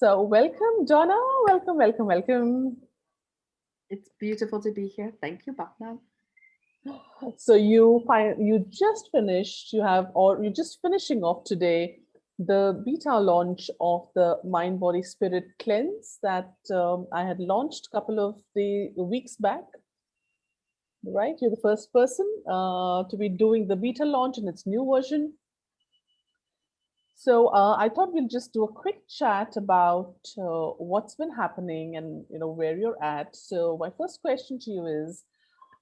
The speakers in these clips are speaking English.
So welcome, Donna. Welcome, welcome, welcome. It's beautiful to be here. Thank you, Bhavna. So you just finished, you have, or you're just finishing off today the beta launch of the Mind Body Spirit cleanse that I had launched a couple of the weeks back. Right, you're the first person to be doing the beta launch in its new version. So I thought we'll just do a quick chat about what's been happening and where you're at. So my first question to you is,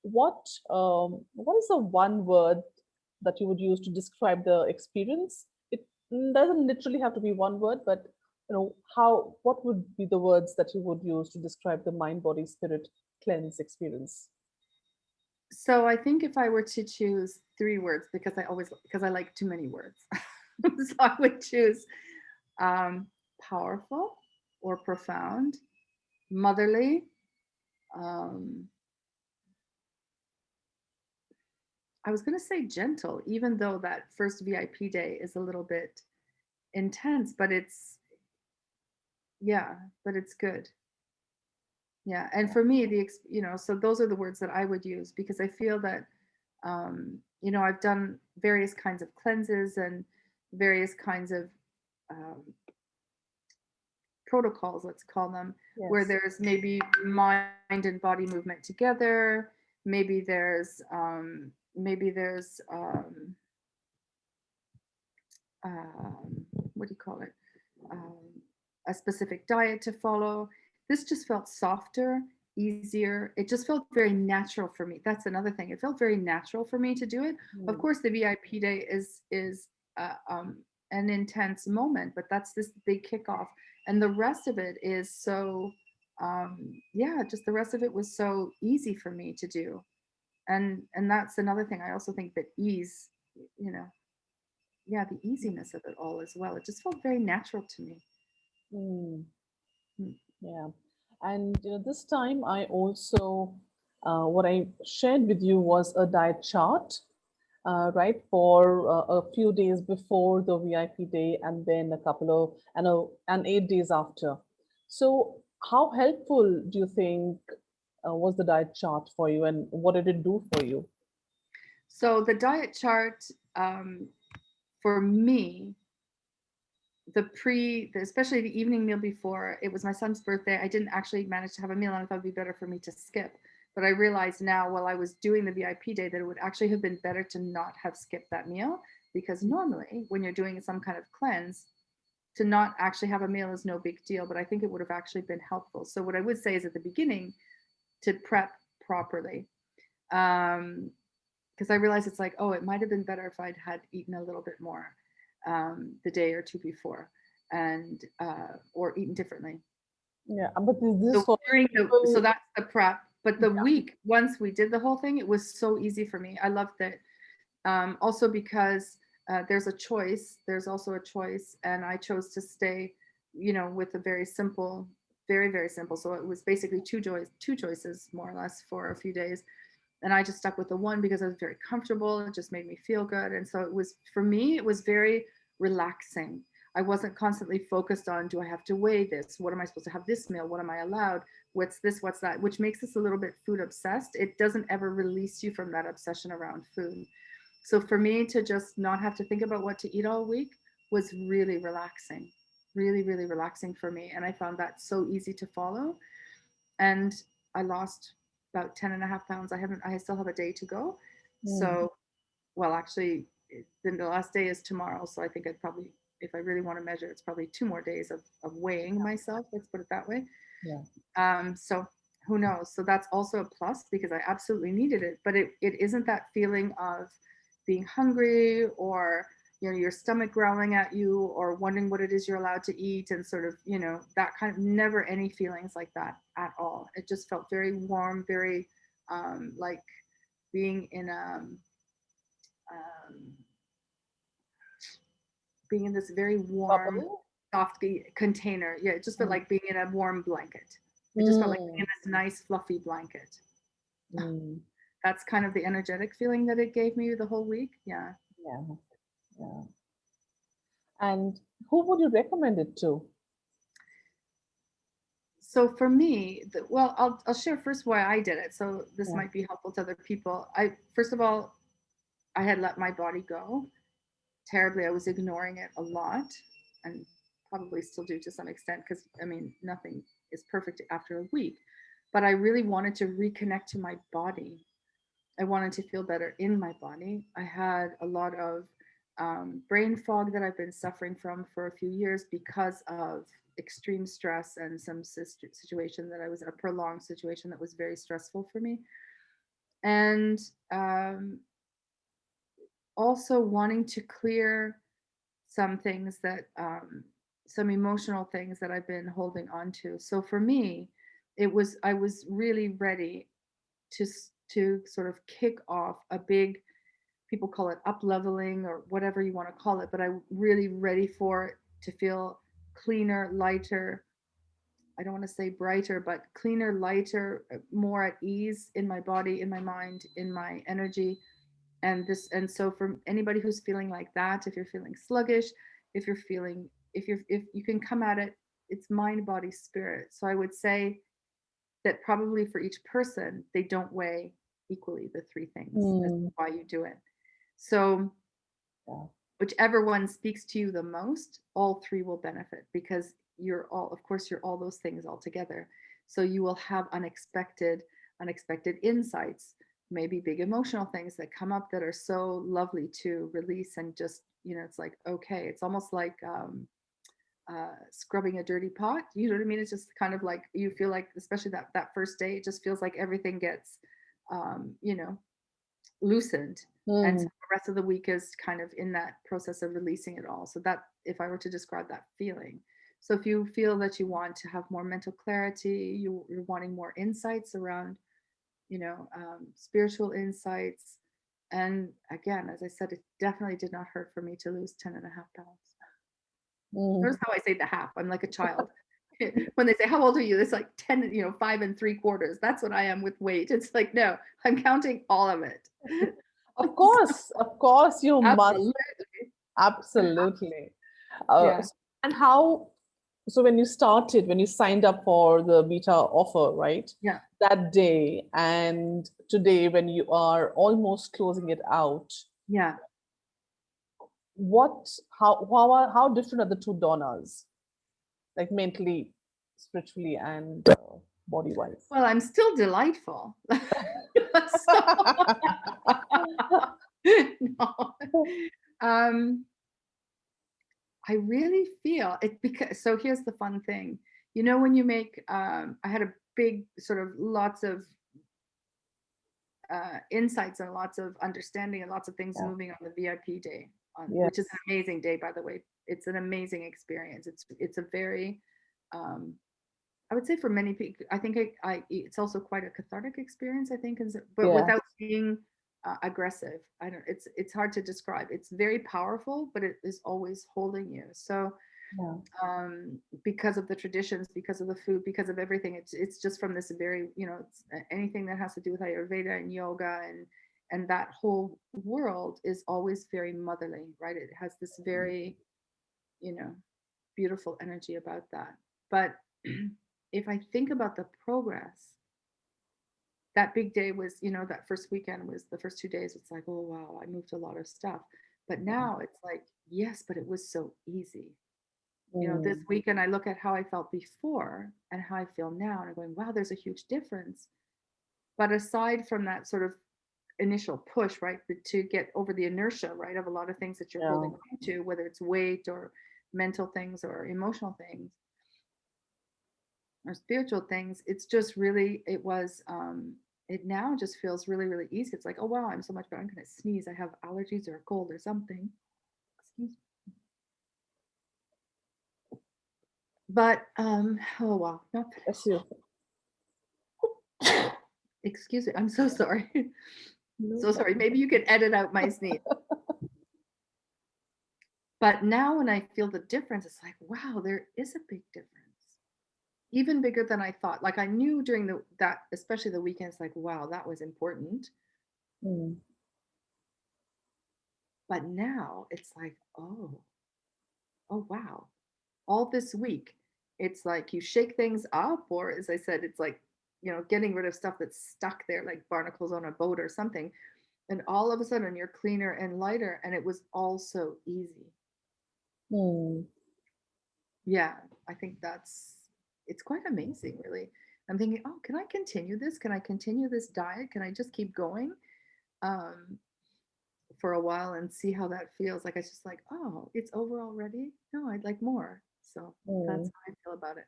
what is the one word that you would use to describe the experience? It doesn't literally have to be one word, but how what would be the words that you would use to describe the mind body spirit cleanse experience? So I think if I were to choose three words, because I like too many words, so I would choose powerful or profound, motherly. Um, I was going to say gentle, even though that first VIP day is a little bit intense, but yeah, but it's good. Yeah, and for me, so those are the words that I would use because I feel that, I've done various kinds of cleanses and various kinds of um, protocols, let's call them, where Yes. there's maybe mind and body movement together. Maybe there's what do you call it? Um, a specific diet to follow. This just felt softer, easier. It just felt very natural for me. That's another thing. It felt very natural for me to do it. Of Hmm. course, the VIP day is an intense moment, but that's this big kickoff, and the rest of it is so yeah, just the rest of it was so easy for me to do, and that's another thing. I also think that ease, you know, yeah, the easiness of it all as well. It just felt very natural to me. Hmm. Mm. Yeah. And this time I also, what I shared with you was a diet chart, right, for a few days before the VIP day and then a couple of, and 8 days after. So, how helpful do you think was the diet chart for you and what did it do for you? So the diet chart, for me, especially the evening meal before, it was my son's birthday. I didn't actually manage to have a meal, and I thought it'd be better for me to skip. But I realized now, while I was doing the VIP day, that it would actually have been better to not have skipped that meal, because normally when you're doing some kind of cleanse, to not actually have a meal is no big deal. But I think it would have actually been helpful. So what I would say is at the beginning to prep properly. Because I realized it's like, oh, it might have been better if I'd had eaten a little bit more the day or two before, and or eaten differently. Yeah, but this is So for so people. that's the prep. But the Yeah. week once we did the whole thing, it was so easy for me. I loved it. Also because there's also a choice, and I chose to stay, with a very simple, very very simple. So it was basically two choices more or less for a few days, and I just stuck with the one because I was very comfortable. It just made me feel good. And so it was, for me, it was very relaxing. I wasn't constantly focused on, do I have to weigh this? What am I supposed to have this meal? What am I allowed? What's this? What's that? Which makes us a little bit food obsessed. It doesn't ever release you from that obsession around food. So for me to just not have to think about what to eat all week was really relaxing, really, really relaxing for me. And I found that so easy to follow. And I lost about 10 and a half pounds. I still have a day to go. Mm. So, well, actually, then the last day is tomorrow. So I think I'd probably, if I really want to measure, it's probably 2 more days of weighing myself. Let's put it that way. Yeah. So who knows? So that's also a plus because I absolutely needed it. But it isn't that feeling of being hungry, or your stomach growling at you, or wondering what it is you're allowed to eat, and sort of that kind of, never any feelings like that at all. It just felt very warm, very like being in um, being in this very warm, Bubble. soft container. Yeah, it just felt Mm. like being in a warm blanket. It just felt like being Mm. in this nice fluffy blanket. Mm. That's kind of the energetic feeling that it gave me the whole week. Yeah. Yeah. Yeah. And who would you recommend it to? So for me, well, I'll share first why I did it. So this Yeah. might be helpful to other people. I first of all, I had let my body go terribly. I was ignoring it a lot, and probably still do to some extent, because I mean nothing is perfect after a week. But I really wanted to reconnect to my body. I wanted to feel better in my body. I had a lot of brain fog that I've been suffering from for a few years because of extreme stress and some situation that I was in, a prolonged situation that was very stressful for me. And um, also wanting to clear some things that, some emotional things that I've been holding on to. So for me, I was really ready to sort of kick off a big, people call it up leveling or whatever you want to call it, but I'm really ready for it to feel cleaner, lighter. I don't want to say brighter, but cleaner, lighter, more at ease in my body, in my mind, in my energy. And so for anybody who's feeling like that, if you're feeling sluggish, if you're feeling, if you can come at it, it's mind, body, spirit. So I would say that probably for each person, they don't weigh equally, the three things, as to Mm, why you do it. So yeah. whichever one speaks to you the most, all three will benefit, because you're all, of course, you're all those things all together. So you will have unexpected insights, maybe big emotional things that come up that are so lovely to release. And just, it's like, okay, it's almost like scrubbing a dirty pot. You know what I mean? It's just kind of like, you feel like, especially that first day, it just feels like everything gets, you know, loosened. And so Mm, the rest of the week is kind of in that process of releasing it all. So that, if I were to describe that feeling. So if you feel that you want to have more mental clarity, you're wanting more insights around, spiritual insights. And again, as I said, it definitely did not hurt for me to lose 10.5 pounds. Notice mm. how I say the half. I'm like a child. When they say, how old are you? It's like 10, 5 3/4. That's what I am with weight. It's like, no, I'm counting all of it. Of course, you must. Absolutely. Absolutely. Uh, Yeah. and how, so when you signed up for the beta offer, right? Yeah. That day and today, when you are almost closing it out, Yeah. how different are the two Donnas, like mentally, spiritually, and body wise? Well, I'm still delightful. So, no. Um, I really feel it, because, so here's the fun thing. When you make, I had a big sort of lots of insights and lots of understanding and lots of things Yeah. moving on the VIP day, which is Yes. an amazing day, by the way. It's an amazing experience. It's a very, um, I would say for many people, I think it's also quite a cathartic experience, I think, but without Yes. being aggressive. I don't. It's hard to describe. It's very powerful, but it is always holding you. So Yeah. because of the traditions, because of the food, because of everything, it's just from this very, it's anything that has to do with Ayurveda and yoga, and that whole world is always very motherly, right? It has this very, you know beautiful energy about that. But if I think about the progress, that big day was, that first weekend was the first 2 days. It's like, oh wow, I moved a lot of stuff. But now it's like, yes, but it was so easy. This Mm, weekend I look at how I felt before and how I feel now, and I'm going, wow, there's a huge difference. But aside from that sort of initial push, right, to get over the inertia, right, of a lot of things that you're yeah. holding on to, whether it's weight or mental things or emotional things or spiritual things, it's just really, it now just feels really, really easy. It's like, oh wow, I'm so much better. I'm gonna sneeze. I have allergies or a cold or something. Excuse me. But oh wow, not That's you. excuse me. I'm so sorry. No So sorry. problem. Maybe you could edit out my sneeze. But now when I feel the difference, it's like, wow, there is a big difference. Even bigger than I thought. Like I knew during that, especially the weekends, like, wow, that was important. Mm, But now it's like, oh wow. All this week, it's like you shake things up, or as I said, it's like, getting rid of stuff that's stuck there, like barnacles on a boat or something. And all of a sudden you're cleaner and lighter. And it was all so easy. Hmm. Yeah, I think it's quite amazing, really. I'm thinking, oh, can I continue this? Can I continue this diet? Can I just keep going um, for a while and see how that feels? Like, I just like, oh, it's over already. No, I'd like more. So that's Hmm. how I feel about it.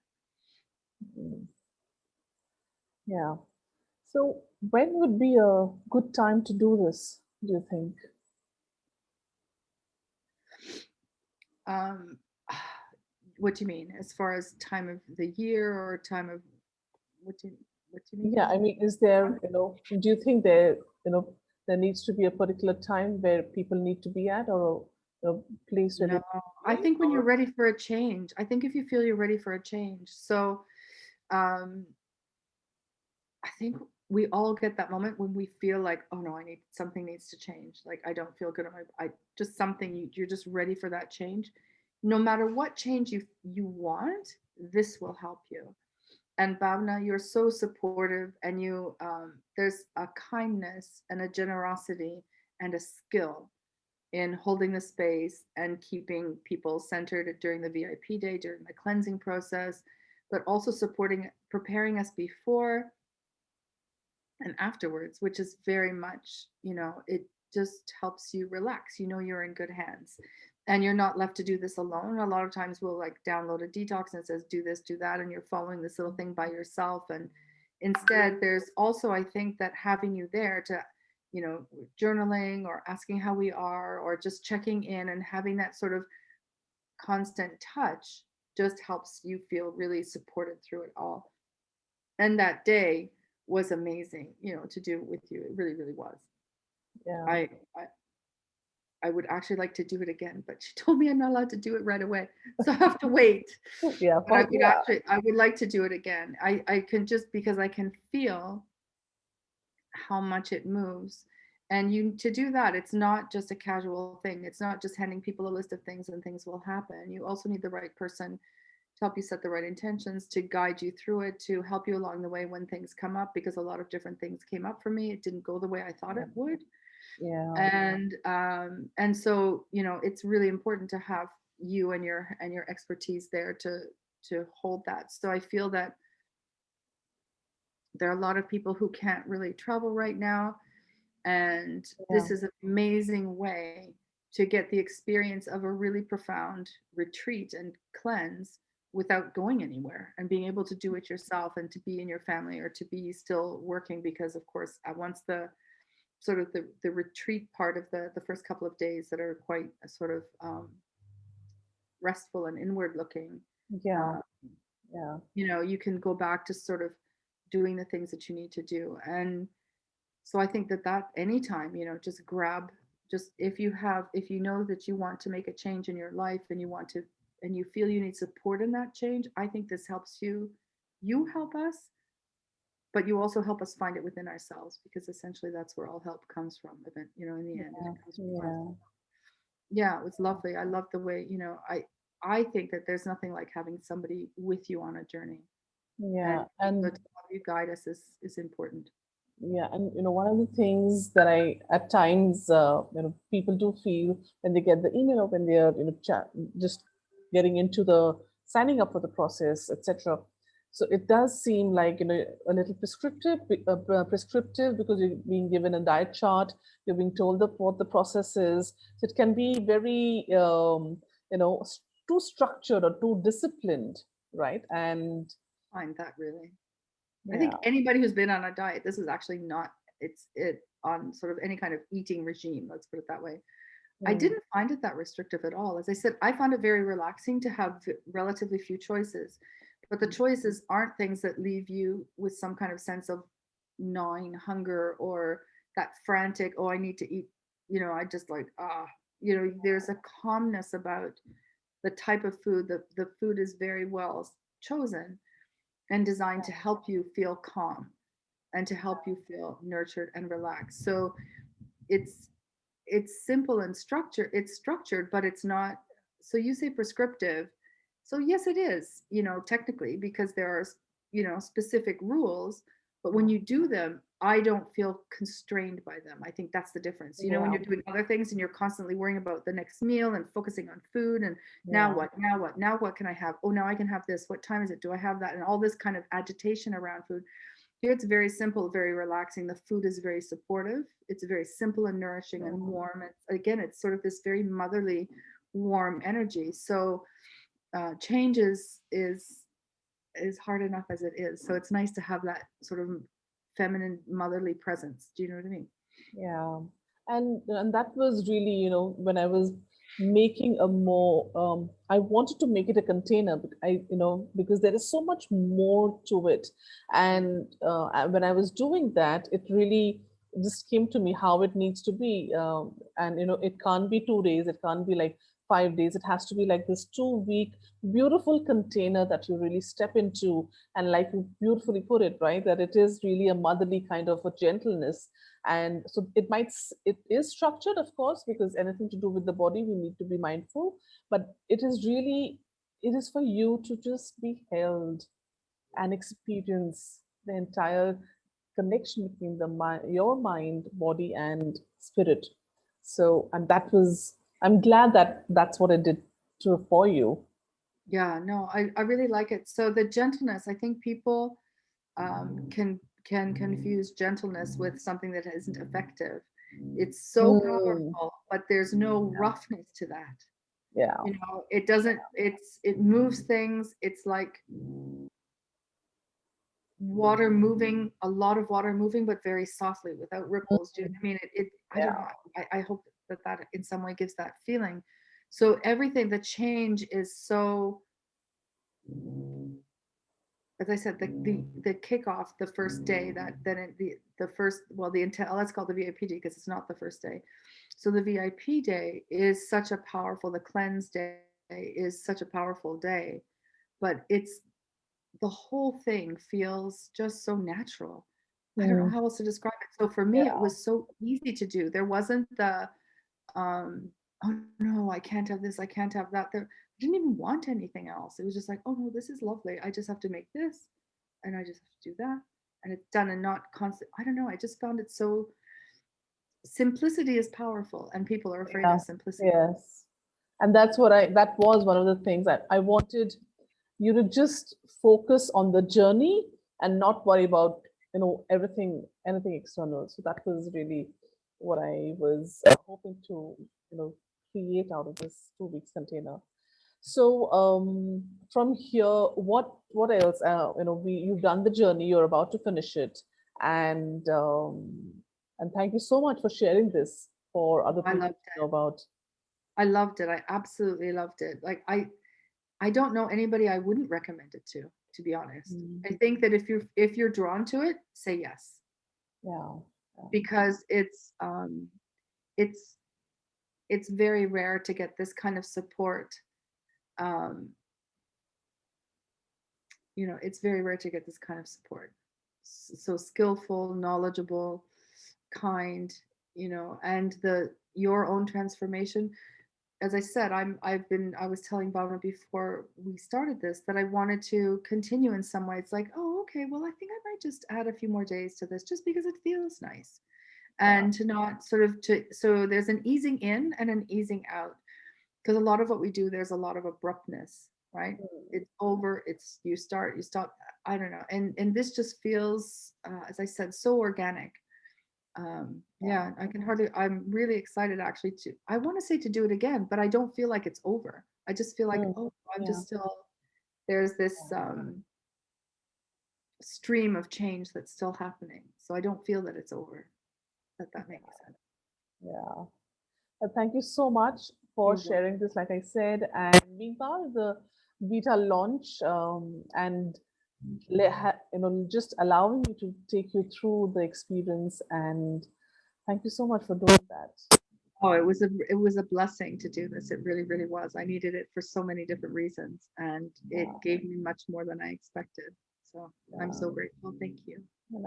Hmm. Yeah. So when would be a good time to do this, do you think? Um, what do you mean, as far as time of the year or time of what do you what do you mean? Yeah, I mean, is there, do you think there needs to be a particular time where people need to be at, or a place where they No, I wait, think when you're or ready for a change, I think if you feel you're ready for a change. So, um, I think we all get that moment when we feel like, oh no, something needs to change. Like I don't feel good. I just something you're just ready for that change. No matter what change you want, this will help you. And Bhavna, you're so supportive, and there's a kindness and a generosity and a skill in holding the space and keeping people centered during the VIP day, during the cleansing process, but also supporting, preparing us before and afterwards, which is very much, it just helps you relax. You're in good hands and you're not left to do this alone. A lot of times we'll like download a detox and it says, do this, do that. And you're following this little thing by yourself. And instead, there's also, I think, that having you there to, journaling or asking how we are or just checking in and having that sort of constant touch just helps you feel really supported through it all. And that day was amazing, to do with you. It really, really was. yeah, I, I I would actually like to do it again, but she told me I'm not allowed to do it right away, so I have to wait. yeah, But yeah, I would like to do it again. I can, just because I can feel how much it moves. And you to do that, it's not just a casual thing. It's not just handing people a list of things and things will happen. You also need the right person to help you set the right intentions, to guide you through it, to help you along the way when things come up, because a lot of different things came up for me. It didn't go the way I thought it would. yeah, And so, it's really important to have you and your expertise there to hold that. So I feel that there are a lot of people who can't really travel right now, and yeah, this is an amazing way to get the experience of a really profound retreat and cleanse without going anywhere, and being able to do it yourself and to be in your family or to be still working, because of course once the sort of the retreat part of the first couple of days that are quite sort of restful and inward looking, yeah, uh, yeah, you can go back to sort of doing the things that you need to do. And so I think that anytime, just grab, just if you know that you want to make a change in your life and and you feel you need support in that change, I think this helps you help us, but you also help us find it within ourselves, because essentially that's where all help comes from. In the end, it yeah, comes from us. yeah, Yeah, it was lovely. I love the way, I think that there's nothing like having somebody with you on a journey, and yeah. to And help you guide us is important. yeah, and one of the things that I at times people do feel when they get the email or when they are just getting into the signing up for the process, etc. So it does seem like a little prescriptive, because you're being given a diet chart, you're being told what the process is. So it can be very too structured or too disciplined, right? And Find that really. I yeah, think anybody who's been on a diet, this is actually not, it's it on sort of any kind of eating regime, let's put it that way. I mm, didn't find it that restrictive at all. As I said, I found it very relaxing to have relatively few choices, but the choices aren't things that leave you with some kind of sense of gnawing hunger or that frantic, oh, I need to eat, I just like, there's a calmness about the type of food. The food is very well chosen and designed to help you feel calm and to help you feel nurtured and relaxed. So it's it's simple and structured. It's structured, but it's not. So you say prescriptive. So yes, it is, technically, because there are, specific rules, but when you do them, I don't feel constrained by them. I think that's the difference. When Yeah, you're doing other things and you're constantly worrying about the next meal and focusing on food and now yeah, what, now what, now what can I have? Oh, now I can have this. What time is it? Do I have that? And all this kind of agitation around food. Here it's very simple, very relaxing. The food is very supportive. It's very simple and nourishing and yeah. warm. Again, it's sort of this very motherly, warm energy. So change is hard enough as it is. So it's nice to have that sort of feminine, motherly presence. Do you know what I mean? Yeah, and that was really, when I was making a more, I wanted to make it a container. Because there is so much more to it, and when I was doing that, it really just came to me how it needs to be, and it can't be 2 days, it can't be like 5 days. It has to be like this 2 week beautiful container that you really step into, and like you beautifully put it, right, that it is really a motherly kind of a gentleness. And so it is structured, of course, because anything to do with the body we need to be mindful, but it is for you to just be held and experience the entire connection between your mind, body, and spirit. So, and that was, I'm glad that that's what I did for you. Yeah, no, I really like it. So the gentleness, I think people can confuse gentleness with something that isn't effective. It's so Mm, powerful, but there's no roughness to that. yeah. It doesn't, it moves things. It's like water moving, a lot of water moving, but very softly without ripples. Do you know what I mean? I don't Yeah. know. I hope that in some way gives that feeling. So everything, the change is so, as I said, the kickoff, the first day, that then the first, well, the intent, let's call it the VIP day because it's not the first day. So the VIP day is such a powerful, the cleanse day is such a powerful day, but it's, the whole thing feels just so natural. I don't know Mm, how else to describe it. So for me, it yeah. was so easy to do. There wasn't the oh no, I can't have this, I can't have that. There, I didn't even want anything else. It was just like, oh no, this is lovely. I just have to make this and I just have to do that. And it's done and not constant. I don't know. I just found it so, simplicity is powerful and people are afraid Yeah. of simplicity. Yes. And that was one of the things that I wanted you to just focus on the journey and not worry about, anything external. So that was really what I was hoping to, create out of this 2 weeks container. So from here, what else? You've done the journey. You're about to finish it, and thank you so much for sharing this for other I people loved to know about. I loved it. I absolutely loved it. Like I don't know anybody I wouldn't recommend it to be honest. Mm, I think that if you're drawn to it, say yes, yeah, yeah, because it's it's very rare to get this kind of support. Um, it's very rare to get this kind of support. So skillful, knowledgeable, kind, and your own transformation. As I said, I was telling Bhavna before we started this that I wanted to continue in some way. It's like, oh, okay, well, I think I might just add a few more days to this just because it feels nice. yeah. And to not sort of so there's an easing in and an easing out. Because a lot of what we do, there's a lot of abruptness, right? Mm, It's over, it's you start, you stop. I don't know. And this just feels, as I said, so organic. yeah. Yeah, I'm really excited actually I want to say to do it again, but I don't feel like it's over. I just feel like, Mm, oh, I'm yeah. just still, there's this stream of change that's still happening. So I don't feel that it's over, that makes sense. Yeah. Thank you so much for You're welcome. sharing this, like I said, and being part of the beta launch, and just allowing me to take you through the experience. And thank you so much for doing that. Oh, it was a blessing to do this. It really, really was. I needed it for so many different reasons, and it Yeah, gave me much more than I expected. So I'm yeah. so grateful. Thank you. And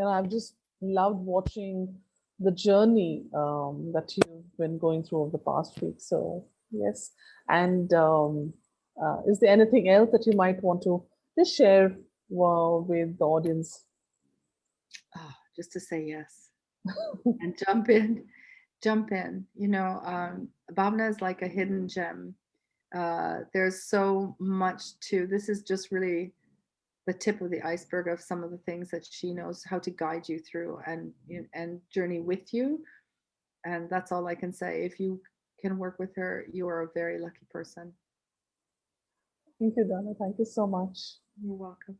I've just loved watching the journey that you've been going through over the past week. So yes, and Is there anything else that you might want to just share with the audience? Oh, just to say yes and jump in, jump in. Bhavna is like a hidden gem. There's so much to this. Is just really the tip of the iceberg of some of the things that she knows how to guide you through and journey with you. And that's all I can say. If you can work with her, you are a very lucky person. Thank you, Dana. Thank you so much. You're welcome.